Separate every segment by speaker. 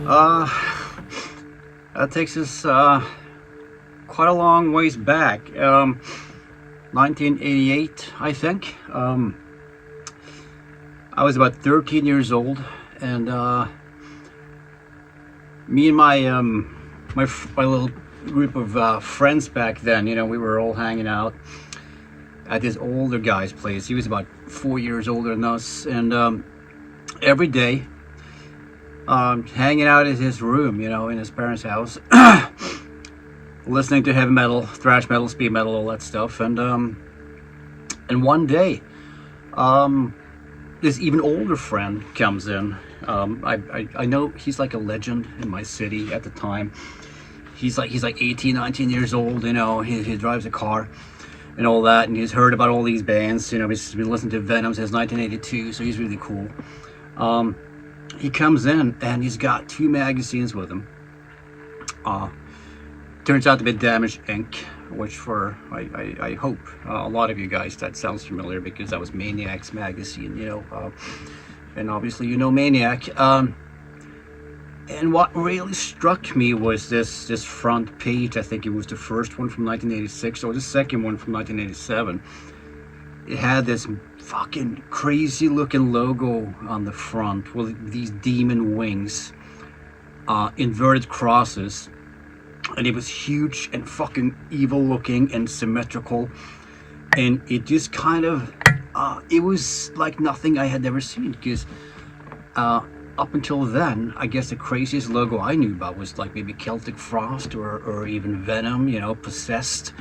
Speaker 1: Uh, that takes us quite a long ways back. 1988, I think. I was about 13 years old, and me and my little group of friends back then, we were all hanging out at this older guy's place. He was about 4 years older than us, and every day, hanging out at his room, in his parents' house, listening to heavy metal, thrash metal, speed metal, all that stuff, and one day, this even older friend comes in. I know he's like a legend in my city at the time. He's like 18, 19 years old. He drives a car and all that, and he's heard about all these bands. He's been listening to Venom since 1982, so he's really cool. He comes in and he's got 2 magazines with him. Turns out to be Damaged Inc., which I hope a lot of you guys, that sounds familiar, because that was Maniac's magazine, and obviously Maniac. And what really struck me was this front page. I think it was the first one from 1986 or the second one from 1987. It had this fucking crazy looking logo on the front with these demon wings, inverted crosses, and it was huge and fucking evil looking and symmetrical, and it just kind of it was like nothing I had ever seen, because up until then, I guess the craziest logo I knew about was like maybe Celtic Frost or even Venom, Possessed,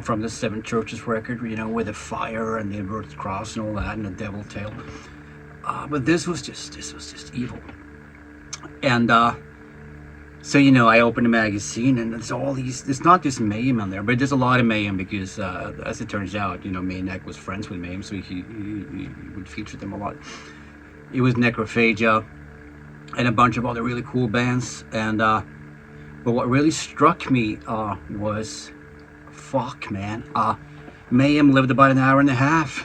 Speaker 1: from the Seven Churches record, with the fire and the inverted cross and all that, and the devil tail. But this was just evil. And so I opened the magazine, and there's all these. There's not just Mayhem on there, but there's a lot of Mayhem, because as it turns out, Maniac was friends with Mayhem, so he would feature them a lot. It was Necrophagia and a bunch of other really cool bands, and but what really struck me was, fuck, man, Mayhem lived about an hour and a half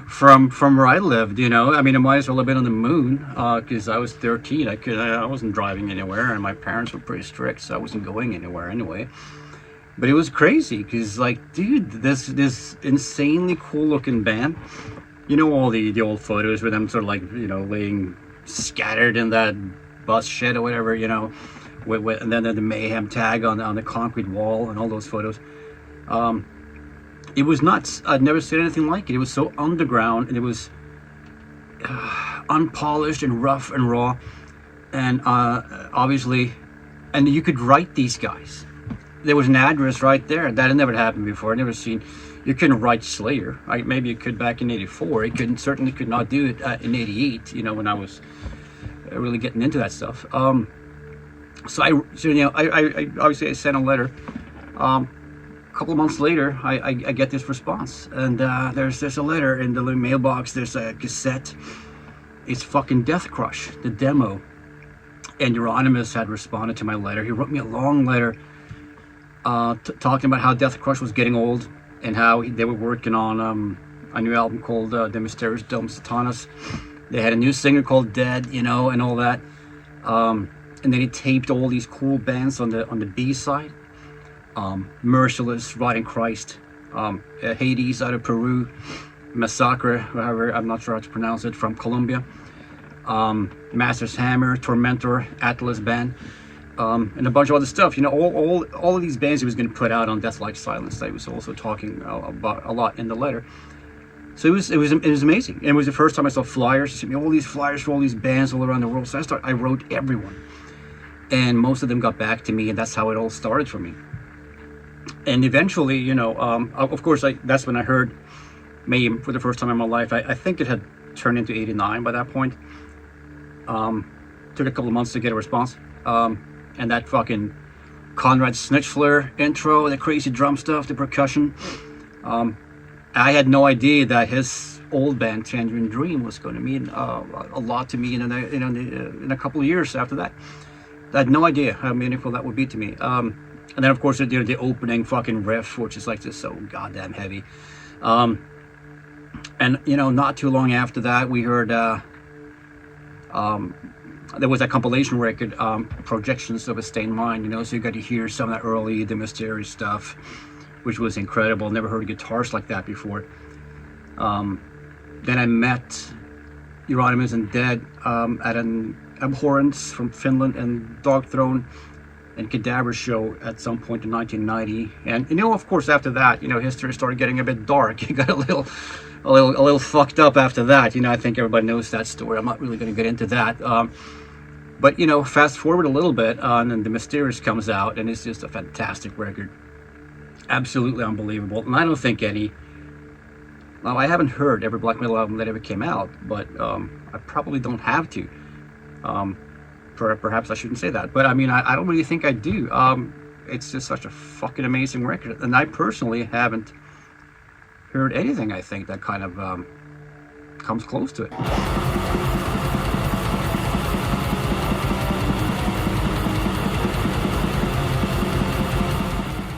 Speaker 1: from where I lived. I mean, I might as well have been on the moon, because I was 13. I wasn't driving anywhere, and my parents were pretty strict, so I wasn't going anywhere anyway. But it was crazy, because, like, dude, this insanely cool looking band. All the old photos with them sort of like, laying scattered in that bus shed or whatever, and then the Mayhem tag on the concrete wall and all those photos. It was nuts. I'd never seen anything like it. It was so underground, and it was unpolished and rough and raw, and obviously, and you could write these guys. There was an address right there. That had never happened before. I'd never seen. You couldn't write Slayer. Maybe you could back in '84. You certainly could not do it in '88. When I was really getting into that stuff. So I obviously I sent a letter. A couple of months later, I get this response, and there's a letter in the little mailbox. There's a cassette. It's fucking Death Crush, the demo. And Euronymous had responded to my letter. He wrote me a long letter talking about how Death Crush was getting old, and how they were working on a new album called The Mysterious Dome Satanas. They had a new singer called Dead, and all that. And then he taped all these cool bands on the B side. Merciless, Rotting Christ, Hades out of Peru, Massacre, however, I'm not sure how to pronounce it, from Colombia, Master's Hammer, Tormentor, Atlas Band, and a bunch of other stuff. All of these bands he was going to put out on Death Like Silence that he was also talking about a lot in the letter. So it was amazing. And it was the first time I saw flyers. He sent me all these flyers for all these bands all around the world. So I wrote everyone. And most of them got back to me, and that's how it all started for me. And eventually, of course, that's when I heard Mayhem for the first time in my life. I think it had turned into '89 by that point. Took a couple of months to get a response. And that fucking Conrad Snitchflare intro, the crazy drum stuff, the percussion. I had no idea that his old band, Tangerine Dream, was going to mean a lot to me in a couple of years after that. I had no idea how meaningful that would be to me. And then, of course, the opening fucking riff, which is like just so goddamn heavy. And, not too long after that, we heard there was that compilation record, Projections of a Stained Mind, you know, so you got to hear some of that early The Mysterious stuff, which was incredible. Never heard guitars like that before. Then I met Euronymous and Dead at an Abhorrence from Finland and Dog Throne and Cadaver show at some point in 1990. And you know, of course, after that, you know, history started getting a bit dark. It got a little fucked up after that. You know, I think everybody knows that story. I'm not really going to get into that. But you know, fast forward a little bit, and The Mysterious comes out, and it's just a fantastic record. Absolutely unbelievable. And I don't think well, I haven't heard every black metal album that ever came out, but I probably don't have to. Perhaps I shouldn't say that, but I mean, I don't really think I do. It's just such a fucking amazing record, and I personally haven't heard anything, I think, that kind of comes close to it.